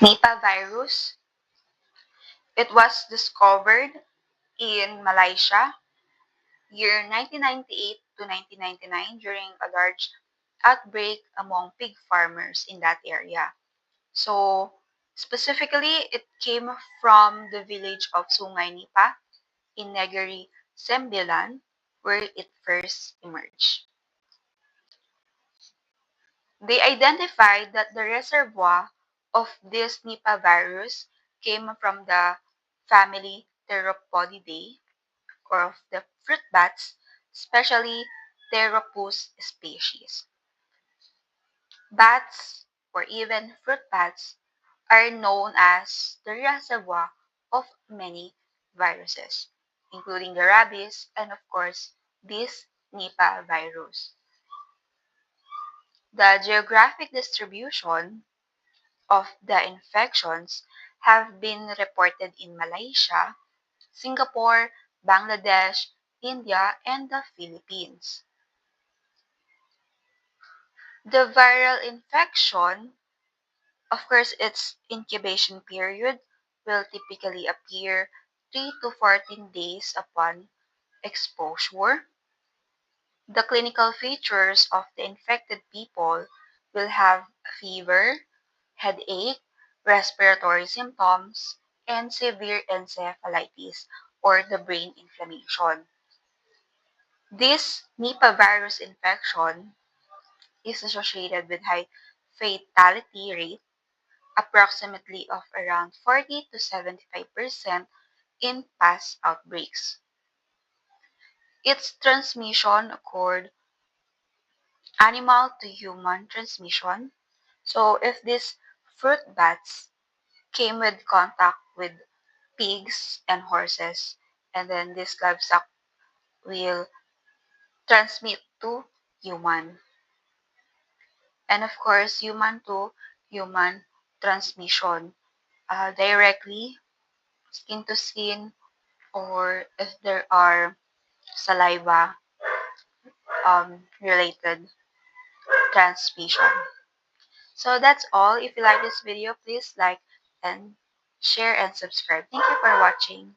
Nipah virus. It was discovered in Malaysia year 1998 to 1999 during a large outbreak among pig farmers in that area. So, specifically, it came from the village of Sungay Nipah in Negeri Sembilan, where it first emerged. They identified that the reservoir of this Nipah virus came from the family Theropodidae, or of the fruit bats, especially Theropus species. Bats, or even fruit bats, are known as the reservoir of many viruses, including the rabies and, of course, this Nipah virus. The geographic distribution of the infections have been reported in Malaysia, Singapore, Bangladesh, India, and the Philippines. The viral infection, of course, its incubation period will typically appear 3 to 14 days upon exposure. The clinical features of the infected people will have fever, headache, respiratory symptoms, and severe encephalitis or the brain inflammation. This Nipah virus infection is associated with high fatality rate, approximately of around 40 to 75% in past outbreaks. Its transmission occurred animal to human transmission. So if these fruit bats came with contact with pigs and horses, and then this livestock will transmit to human. And of course, human to human transmission, directly, skin to skin, or if there are saliva related transmission. So that's all. If you like this video, please like and share and subscribe. Thank you for watching.